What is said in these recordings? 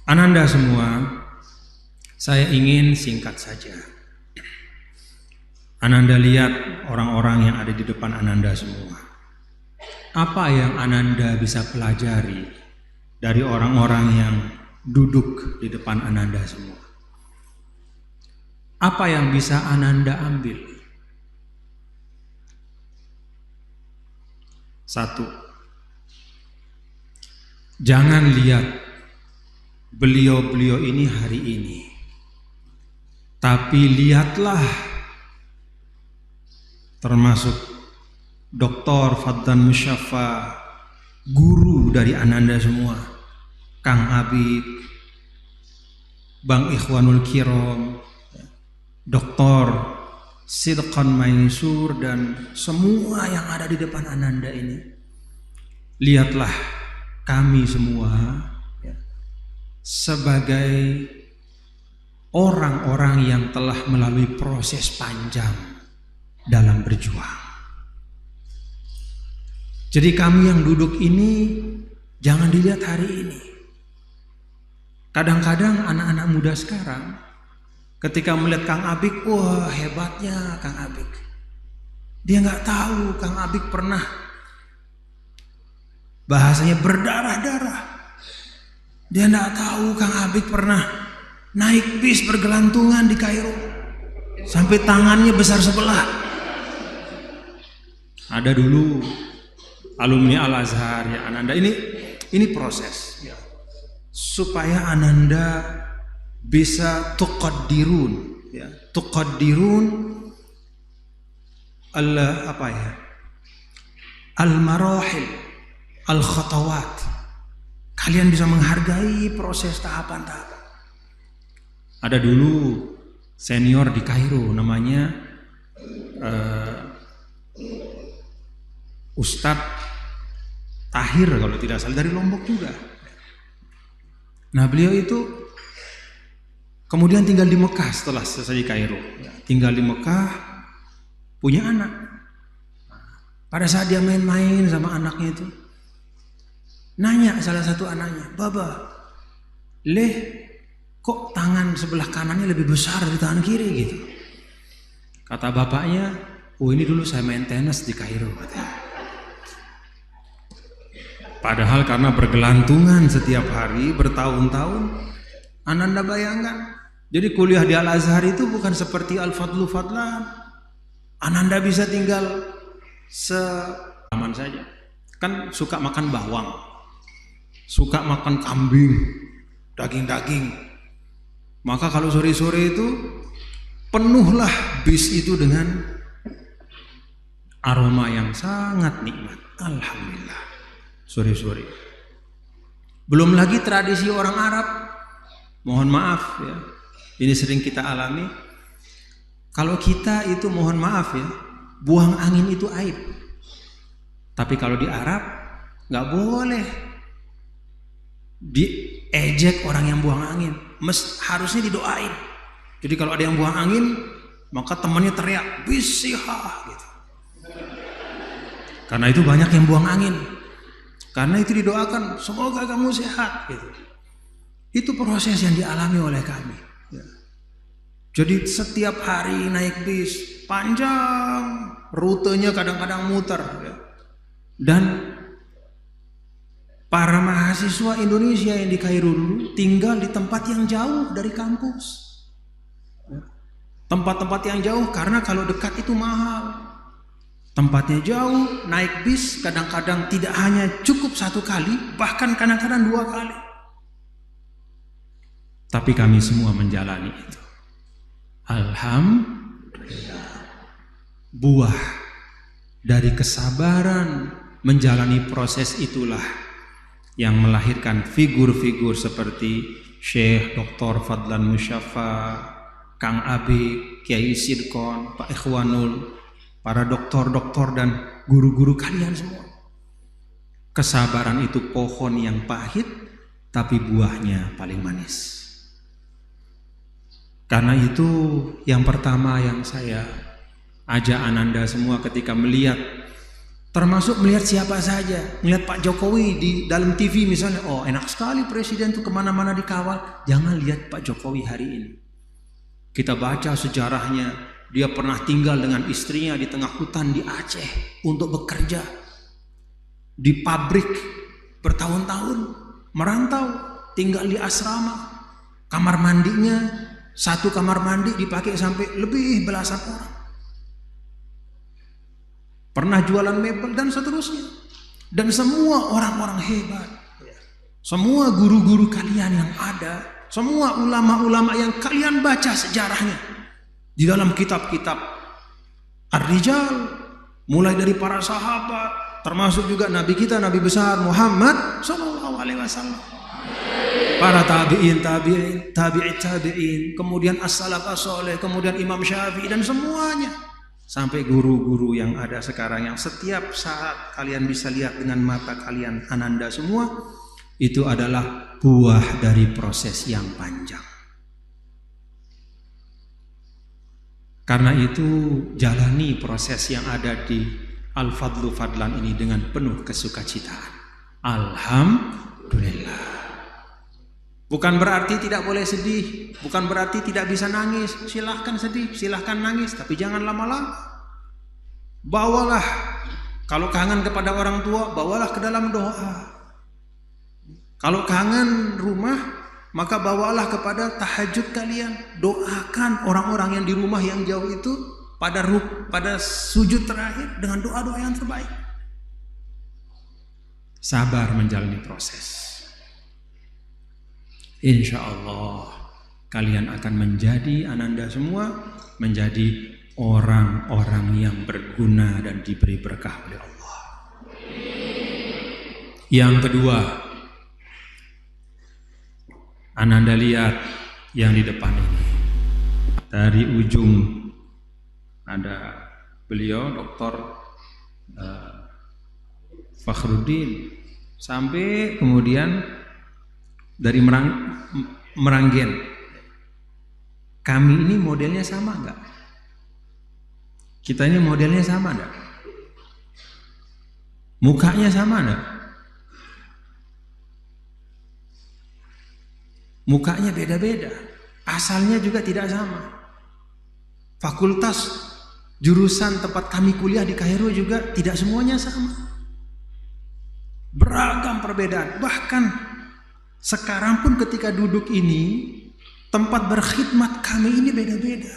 Ananda semua, saya ingin singkat saja. Ananda lihat orang-orang yang ada di depan Ananda semua. Apa yang Ananda bisa pelajari dari orang-orang yang duduk di depan Ananda semua? Apa yang bisa Ananda ambil? Satu, jangan lihat beliau-beliau ini hari ini, tapi lihatlah termasuk Dr. Fadlan Musyaffa, guru dari Ananda semua, Kang Abik, Bang Ikhwanul Kiram, Dr. Sidqan Maisur, dan semua yang ada di depan Ananda ini. Lihatlah kami semua sebagai orang-orang yang telah melalui proses panjang dalam berjuang. Jadi kami yang duduk ini jangan dilihat hari ini. Kadang-kadang anak-anak muda sekarang ketika melihat Kang Abik, wah hebatnya Kang Abik. Dia nggak tahu Kang Abik pernah bahasanya berdarah-darah. Dia nggak tahu Kang Abik pernah naik bis bergelantungan di Kairo sampai tangannya besar sebelah. Ada dulu alumni Al Azhar ya Ananda, ini proses ya, supaya Ananda bisa tuqaddirun ya, tuqaddirun al marahil al khatawat. Kalian bisa menghargai proses tahapan-tahapan. Ada dulu senior di Kairo namanya Ustadz Tahir kalau tidak salah, dari Lombok juga. Nah beliau itu kemudian tinggal di Mekah setelah selesai di Kairo. Tinggal di Mekah, punya anak. Pada saat dia main-main sama anaknya itu, nanya salah satu anaknya, "Baba, kok tangan sebelah kanannya lebih besar dari tangan kiri gitu?" Kata bapaknya, "Oh ini dulu saya main tenis di Kairo," katanya. Padahal karena bergelantungan setiap hari bertahun-tahun, Ananda bayangkan. Jadi kuliah di Al Azhar itu bukan seperti Al Fadlu Fadlan. Ananda bisa tinggal seaman saja. Kan suka makan bawang, suka makan kambing, daging-daging. Maka kalau sore-sore itu penuhlah bis itu dengan aroma yang sangat nikmat. Alhamdulillah. Sore-sore. Belum lagi tradisi orang Arab. Mohon maaf ya, ini sering kita alami. Kalau kita itu mohon maaf ya, buang angin itu aib. Tapi kalau di Arab nggak boleh diejek orang yang buang angin, harusnya didoain. Jadi kalau ada yang buang angin, maka temannya teriak bisihah gitu. Karena itu banyak yang buang angin. Karena itu didoakan, semoga kamu sehat gitu. Itu proses yang dialami oleh kami ya. Jadi setiap hari naik bis panjang, rutenya kadang-kadang muter ya. Dan para mahasiswa Indonesia yang di Kairo dulu tinggal di tempat yang jauh dari kampus ya. Tempat-tempat yang jauh, karena kalau dekat itu mahal. Tempatnya jauh, naik bis kadang-kadang tidak hanya cukup satu kali, bahkan kadang-kadang 2 kali. Tapi kami semua menjalani itu. Alhamdulillah. Buah dari kesabaran menjalani proses itulah yang melahirkan figur-figur seperti Syekh Dr. Fadlan Musyaffa, Kang Abik, Kiai Sidqon, Pak Ikhwanul, para doktor-doktor dan guru-guru kalian semua. Kesabaran itu pohon yang pahit, tapi buahnya paling manis. Karena itu yang pertama yang saya ajak Ananda semua ketika melihat Termasuk melihat siapa saja, melihat Pak Jokowi di dalam TV misalnya, oh enak sekali presiden tuh kemana-mana dikawal. Jangan lihat Pak Jokowi hari ini. Kita baca sejarahnya, dia pernah tinggal dengan istrinya di tengah hutan di Aceh untuk bekerja di pabrik bertahun-tahun, merantau, tinggal di asrama, kamar mandinya satu kamar mandi dipakai sampai lebih belasan orang. Pernah jualan mebel dan seterusnya. Dan semua orang-orang hebat, semua guru-guru kalian yang ada, semua ulama-ulama yang kalian baca sejarahnya di dalam kitab-kitab Ar-Rijal, mulai dari para sahabat, termasuk juga Nabi kita, Nabi besar Muhammad SAW, para tabi'in, kemudian as-salaf as-soleh, kemudian Imam Syafi'i dan semuanya. Sampai guru-guru yang ada sekarang yang setiap saat kalian bisa lihat dengan mata kalian, ananda semua, itu adalah buah dari proses yang panjang. Karena itu jalani proses yang ada di Al-Fadlu Fadlan ini dengan penuh kesukacitaan. Alhamdulillah. Bukan berarti tidak boleh sedih, bukan berarti tidak bisa nangis. Silahkan sedih, silahkan nangis, tapi jangan lama-lama. Bawalah, kalau kangen kepada orang tua, bawalah ke dalam doa. Kalau kangen rumah, maka bawalah kepada tahajud kalian. Doakan orang-orang yang di rumah yang jauh itu pada sujud terakhir dengan doa-doa yang terbaik. Sabar menjalani proses. Insya Allah kalian akan menjadi, ananda semua menjadi orang-orang yang berguna dan diberi berkah oleh Allah. Yang kedua, ananda lihat yang di depan ini. Dari ujung ada beliau Dr. Fakhruddin sampai kemudian dari Meranggen. Kami ini modelnya sama enggak? Kita ini modelnya sama enggak? Mukanya sama enggak? Mukanya beda-beda. Asalnya juga tidak sama. Fakultas jurusan tempat kami kuliah di Kairo juga tidak semuanya sama. Beragam perbedaan. Bahkan sekarang pun ketika duduk ini, tempat berkhidmat kami ini beda-beda.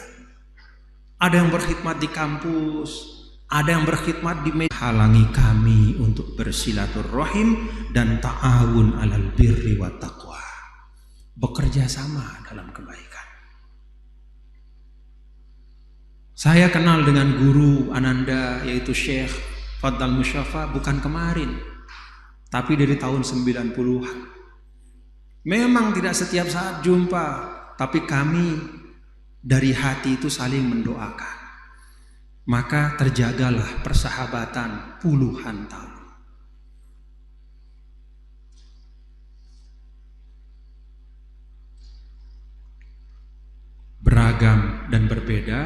Ada yang berkhidmat di kampus, ada yang berkhidmat di media. Halangi kami untuk bersilaturahim dan ta'awun alal birri wa taqwa. Bekerja sama dalam kebaikan. Saya kenal dengan guru ananda yaitu Syekh Fadl Musyafa bukan kemarin, tapi dari tahun 90-an. Memang tidak setiap saat jumpa, tapi kami dari hati itu saling mendoakan. Maka terjagalah persahabatan puluhan tahun. Beragam dan berbeda,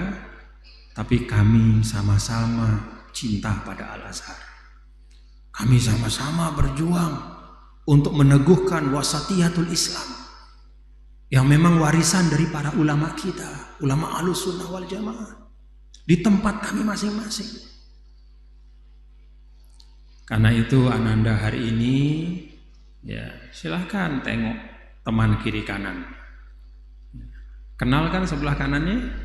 tapi kami sama-sama cinta pada Al-Azhar. Kami sama-sama berjuang untuk meneguhkan wasatiyatul Islam yang memang warisan dari para ulama kita, ulama Ahlus Sunnah wal Jamaah di tempat kami masing-masing. Karena itu ananda hari ini ya silahkan tengok teman kiri kanan. Kenal kan sebelah kanannya?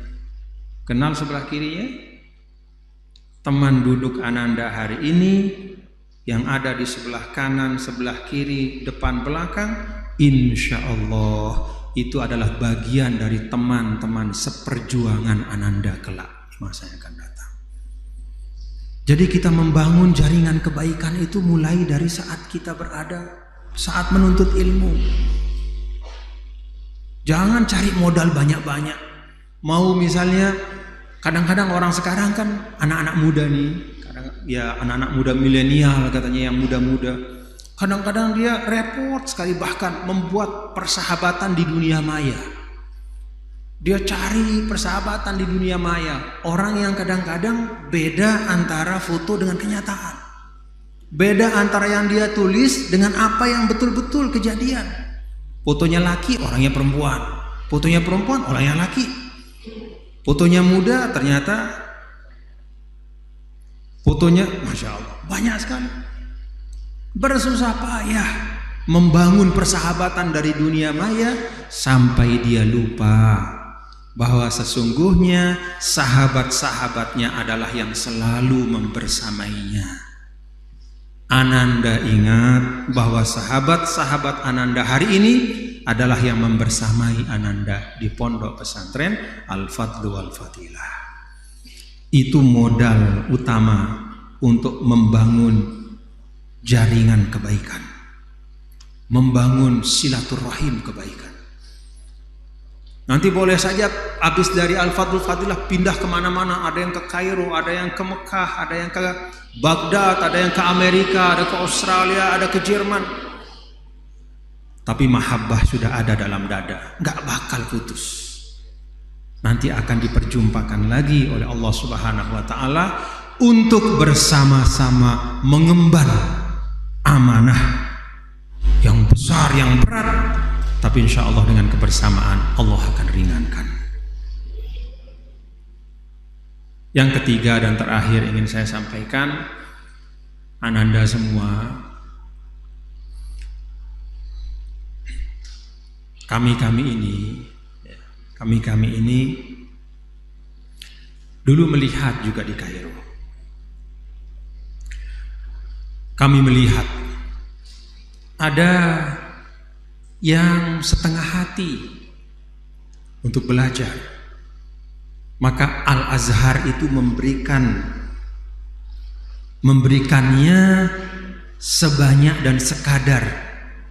Kenal sebelah kirinya? Teman duduk ananda hari ini yang ada di sebelah kanan, sebelah kiri, depan, belakang, insya Allah itu adalah bagian dari teman-teman seperjuangan ananda kelak di masa yang akan datang. Jadi kita membangun jaringan kebaikan itu mulai dari saat kita berada, saat menuntut ilmu. Jangan cari modal banyak-banyak. Mau misalnya, kadang-kadang orang sekarang kan anak-anak muda nih, ya anak-anak muda milenial katanya yang muda-muda, kadang-kadang dia repot sekali bahkan membuat persahabatan di dunia maya. Dia cari persahabatan di dunia maya, orang yang kadang-kadang beda antara foto dengan kenyataan. Beda antara yang dia tulis dengan apa yang betul-betul kejadian. Fotonya laki, orangnya perempuan. Fotonya perempuan, orangnya laki. Fotonya muda, ternyata fotonya, Masya Allah, banyak sekali. Bersusah payah membangun persahabatan dari dunia maya sampai dia lupa bahwa sesungguhnya sahabat-sahabatnya adalah yang selalu membersamainya. Ananda ingat bahwa sahabat-sahabat Ananda hari ini adalah yang membersamai Ananda di pondok pesantren Al-Fadlu Wal-Fadilah. Itu modal utama untuk membangun jaringan kebaikan, membangun silaturahim kebaikan. Nanti boleh saja habis dari Al-Fadlu Fadilah pindah kemana-mana. Ada yang ke Kairo, ada yang ke Mekah, ada yang ke Baghdad, ada yang ke Amerika, ada ke Australia, ada ke Jerman. Tapi mahabbah sudah ada dalam dada, nggak bakal putus. Nanti akan diperjumpakan lagi oleh Allah Subhanahu wa Ta'ala untuk bersama-sama mengemban amanah yang besar, yang berat. Tapi insya Allah dengan kebersamaan Allah akan ringankan. Yang ketiga dan terakhir ingin saya sampaikan, Ananda semua, kami-kami ini dulu melihat juga di Kairo. Kami melihat ada yang setengah hati untuk belajar, maka Al-Azhar itu memberikannya sebanyak dan sekadar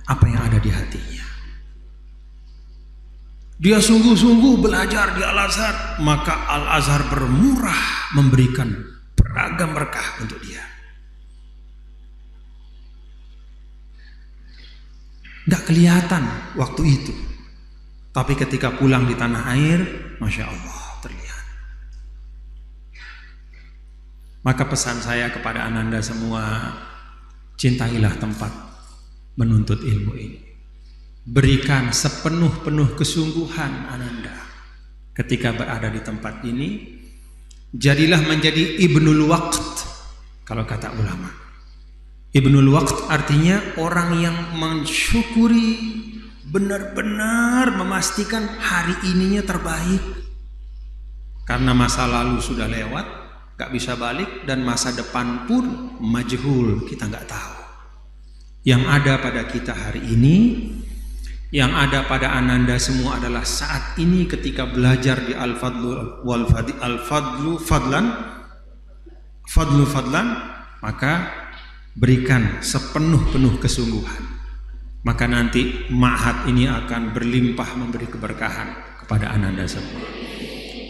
apa yang ada di hatinya. Dia sungguh-sungguh belajar di Al-Azhar, maka Al-Azhar bermurah memberikan beragam berkah untuk dia. Nggak kelihatan waktu itu, tapi ketika pulang di tanah air, Masya Allah terlihat. Maka pesan saya kepada Ananda semua, cintailah tempat menuntut ilmu ini. Berikan sepenuh-penuh kesungguhan Ananda ketika berada di tempat ini. Jadilah menjadi ibnul waqt, kalau kata ulama. Ibnul waqt artinya orang yang mensyukuri, benar-benar memastikan hari ininya terbaik. Karena masa lalu sudah lewat, gak bisa balik, dan masa depan pun majhul, kita gak tahu. Yang ada pada kita hari ini, yang ada pada Ananda semua adalah saat ini ketika belajar di Al-Fadlu Fadlan, maka berikan sepenuh-penuh kesungguhan. Maka nanti ma'had ini akan berlimpah memberi keberkahan kepada Ananda semua.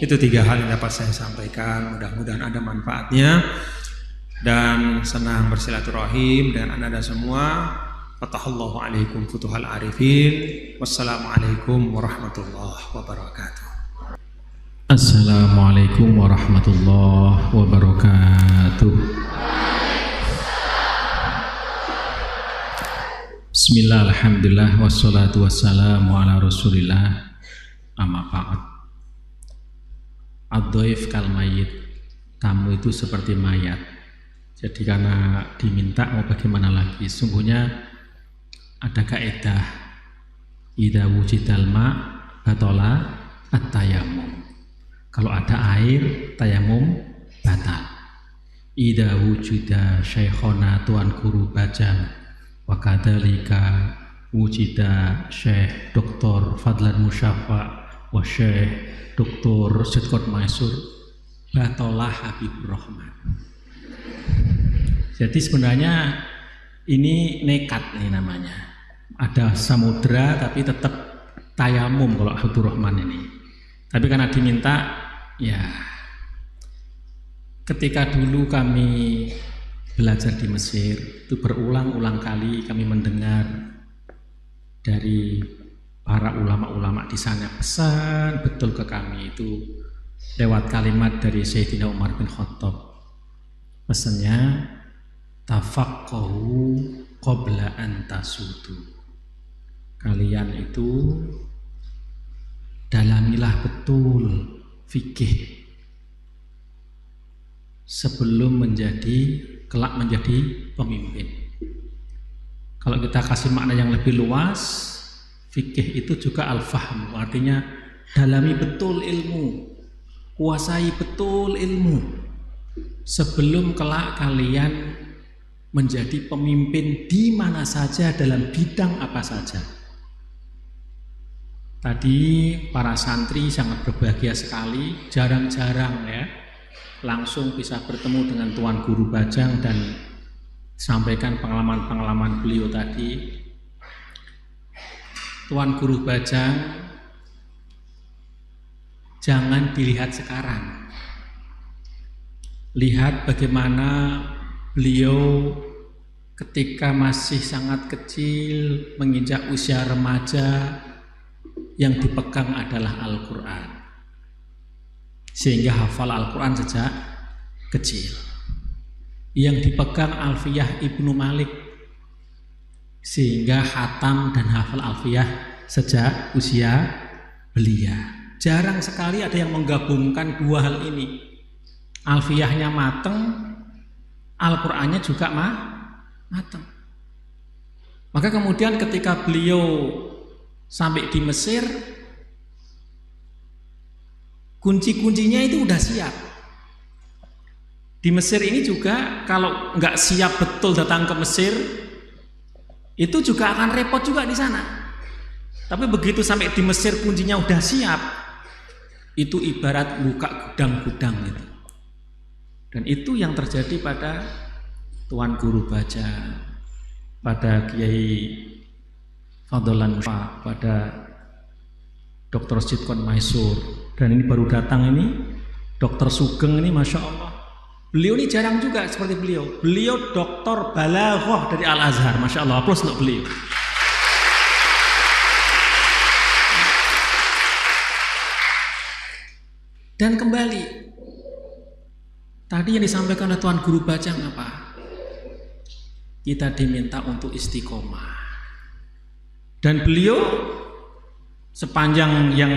Itu 3 hal yang dapat saya sampaikan. Mudah-mudahan ada manfaatnya. Dan senang bersilaturahim dengan Ananda semua. Fatahallahu alaikum futuhal arifin. Wassalamualaikum warahmatullahi wabarakatuh. Assalamualaikum warahmatullahi wabarakatuh. Bismillah, alhamdulillah, wassalatu wassalamu ala rasulillah, amma ba'd. Ad-dhaif kal mayit, tamu itu seperti mayat. Jadi karena diminta mau bagaimana lagi. Sungguhnya ada kaidah, idza wujidal ma batola at-tayammum. Kalau ada air, tayamum batal. Idza wujida syaikhona tuan guru bajang, wa kadzalika wujida Syekh Dr. Fadlan Musyafa wa Syekh Dr. Sidqot Maisur batolah Habibur Rahman. Jadi sebenarnya ini nekat nih namanya. Ada samudra tapi tetap tayamum kalau Habibur Rahman ini. Tapi karena diminta, ya ketika dulu kami belajar di Mesir, itu berulang-ulang kali kami mendengar dari para ulama-ulama di sana pesan betul ke kami itu lewat kalimat dari Sayyidina Umar bin Khattab. Pesannya, Tafaqahu qabla an tasudu. Kalian itu dalamilah betul fikih sebelum kelak menjadi pemimpin. Kalau kita kasih makna yang lebih luas, fikih itu juga al-fahm, artinya dalami betul ilmu, kuasai betul ilmu sebelum kelak kalian menjadi pemimpin di mana saja, dalam bidang apa saja. Tadi para santri sangat berbahagia sekali, jarang-jarang ya langsung bisa bertemu dengan Tuan Guru Bajang dan sampaikan pengalaman-pengalaman beliau tadi. Tuan Guru Bajang jangan dilihat sekarang, lihat bagaimana beliau ketika masih sangat kecil menginjak usia remaja, yang dipegang adalah Al-Quran, sehingga hafal Al-Quran sejak kecil. Yang dipegang Alfiyah Ibnu Malik, sehingga hatam dan hafal Alfiyah sejak usia belia. Jarang sekali ada yang menggabungkan dua hal ini. Alfiyahnya mateng, Al-Qur'annya juga mateng. Maka kemudian ketika beliau sampai di Mesir, kunci-kuncinya itu udah siap. Di Mesir ini juga kalau nggak siap betul datang ke Mesir, itu juga akan repot juga di sana. Tapi begitu sampai di Mesir kuncinya udah siap, itu ibarat buka gudang-gudang gitu. Dan itu yang terjadi pada Tuan Guru Bajang, pada Kiai Fadlan, pada Dr. Sidkon Maisur, dan ini baru datang ini Dr. Sugeng ini, Masya Allah. Beliau ini jarang juga seperti beliau. Beliau Dr. Balaghah dari Al-Azhar, Masya Allah, aplaus untuk beliau. Dan kembali, tadi yang disampaikan oleh Tuan Guru Bajang apa? Kita diminta untuk istiqomah. Dan beliau sepanjang yang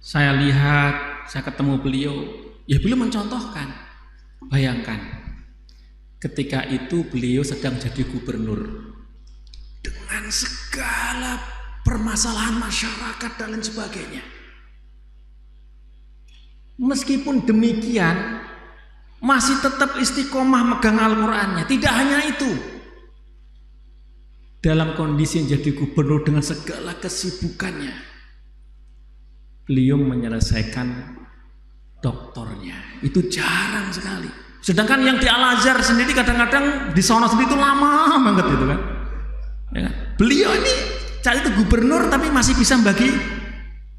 saya lihat, saya ketemu beliau, ya beliau mencontohkan. Bayangkan, ketika itu beliau sedang jadi gubernur dengan segala permasalahan masyarakat dan lain sebagainya. Meskipun demikian, masih tetap istiqomah megang Al-Qur'annya. Tidak hanya itu, dalam kondisi menjadi gubernur dengan segala kesibukannya, beliau menyelesaikan doktornya. Itu jarang sekali. Sedangkan yang di Al-Azhar sendiri kadang-kadang di sono sendiri itu lama banget gitu kan. Ya, beliau ini saat itu gubernur tapi masih bisa bagi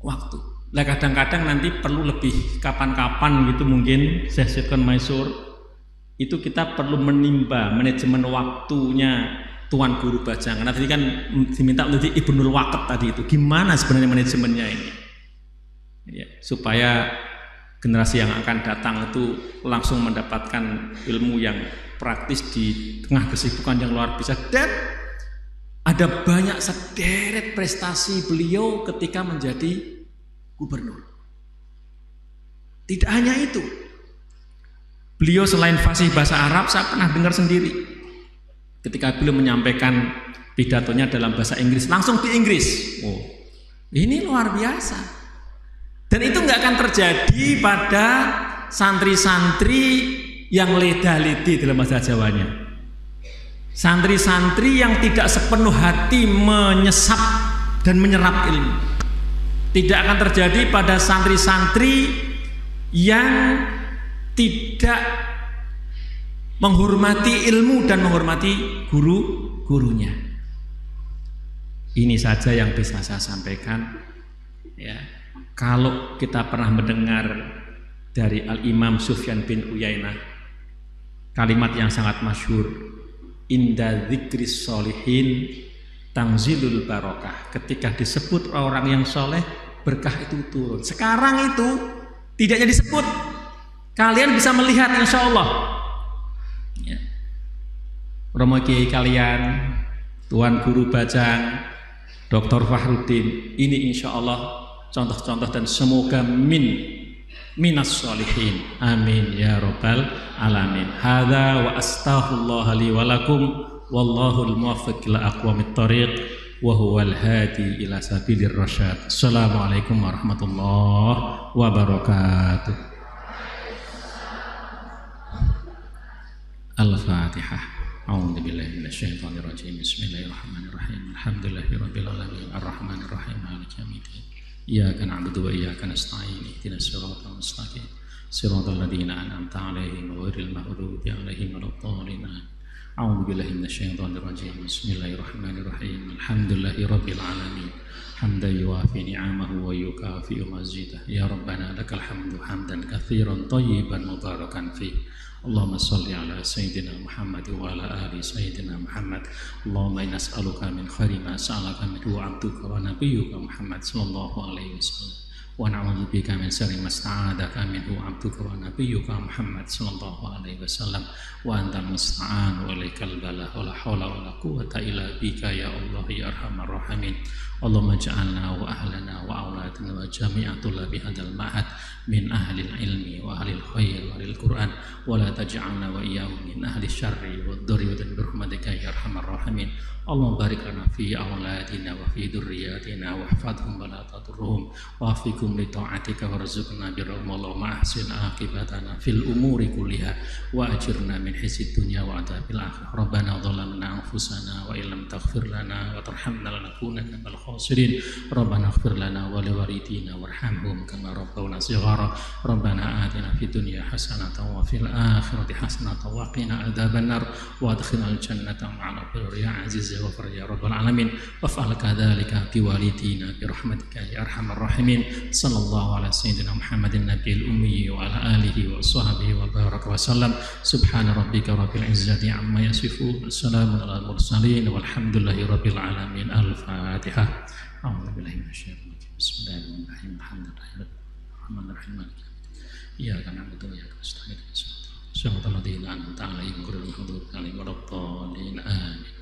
waktu. Lah kadang-kadang nanti perlu lebih kapan-kapan gitu, mungkin saya Sidkon Maisur itu kita perlu menimba manajemen waktunya Tuan Guru Bajang. Karena tadi kan diminta untuk Ibnul Waqt tadi itu, gimana sebenarnya manajemennya ini ya, supaya generasi yang akan datang itu langsung mendapatkan ilmu yang praktis di tengah kesibukan yang luar biasa. Dan ada banyak sederet prestasi beliau ketika menjadi gubernur. Tidak hanya itu, beliau selain fasih bahasa Arab, saya pernah dengar sendiri ketika beliau menyampaikan pidatonya dalam bahasa Inggris, langsung di Inggris. Oh, ini luar biasa. Dan itu nggak akan terjadi pada santri-santri yang leda-ledi dalam bahasa Jawanya. Santri-santri yang tidak sepenuh hati menyesap dan menyerap ilmu. Tidak akan terjadi pada santri-santri yang tidak menghormati ilmu dan menghormati guru-gurunya. Ini saja yang bisa saya sampaikan ya. Kalau kita pernah mendengar dari Al-Imam Sufyan bin Uyainah kalimat yang sangat masyhur, inda dzikris sholihin tanzilul barokah, ketika disebut orang yang soleh berkah itu turun. Sekarang itu tidaknya disebut, kalian bisa melihat insya Allah ya. Romo Kiai kalian, Tuan Guru Bajang, Dr. Fahruddin, ini insya Allah contoh-contoh dan semoga minas sholihin. Amin ya rabbal alamin. Hadza wa astaghfirullah li wa lakum wallahul muwaffiq ila aqwamit thoriq wa huwal hadi ila sabilir rasyad. Assalamualaikum warahmatullahi wabarakatuh. Al-Fatihah. A'udzu billahi minasyaitonir rajim. Bismillahirrahmanirrahim. Alhamdulillahirabbil alamin arrahmanir rahim maliki yaumiddin. Iyyaka na'budu wa iyyaka nasta'in. Ihdinas siratal mustaqim. Siratal ladzina an'amta 'alaihim ghairil maghdubi 'alaihim waladdallin. A'udzu billahi minasyaitonir rajim. Bismillahirrahmanirrahim. Alhamdulillahirabbil alamin. Hamdan yuwafi ni'amahu wa yukafi'u mazidah. Ya Rabbana lakal hamdu hamdan katsiran thayyiban mubarakan fi. Allahumma salli ala sayyidina Muhammad wa ala ali sayyidina Muhammad. Allahumma inna nas'aluka min khairi ma sa'alaka minhu 'abduka wa nabiyyuka Muhammad sallallahu alaihi wasallam. Wa na'udzubika min syarri ma sta'adaka minhu 'abduka wa nabiyyuka Muhammad sallallahu alaihi wasallam. Wa antal musta'an wa ilaikal balah wa la haula wa la quwwata illa bika ya Allah ya arhamar rahimin. Allahumma ja'alna wa ahlana wa auladana wa jami'a tulabi hadal ma'had min ahlil ilmi wa ahlil khair wa ahlil Qur'an wa la taj'alna wa iyyahum min ahli syarri wa dhurri wa birahmatika ya arhamar rahimin. Allahumma barik lana fi auladina wa fi dzurriyyatina wa hfadhhum wa la tadurruhum wa afikum li ta'atika warzuqna birrahmah. Allahumma ahsin aqibatana fil umuri kulliha wa ajirna min hisid dunya wa adzabil akhirah. Rabbana dhalamna anfusana wa illam taghfir lana wa tarhamna lanakunanna minal khasirin. Rabbana ighfir lana wa liwalidina warhamhum kama rabbawna shighara. Rabbana atina fid dunya hasanatan wa fil akhirati hasanatan wa qina adzabannar wa adkhilnal jannata ma'al abrar ya aziz ya ghafar ya rabbal alamin. Waf'al kadzalika bi walidina bi rahmatika ya arhamar rahimin. Sallallahu ala sayyidina Muhammadin nabiyil ummi wa ala alihi wa sahbihi wa baraka wa sallam. Subhana rabbika rabbil izzati amma yasifun. Assalamun alal mursalin walhamdulillahi rabbil alamin. Al-Fatihah. A'udzu billahi minasyaitonir rajim. Bismillahirrahmanirrahim. Alhamdulillahirrahmanirrahim. Iyyaka na'budu wa iyyaka nasta'in. Shiratal ladzina an'amta 'alaihim ghairil maghdubi 'alaihim waladdallin. Amin.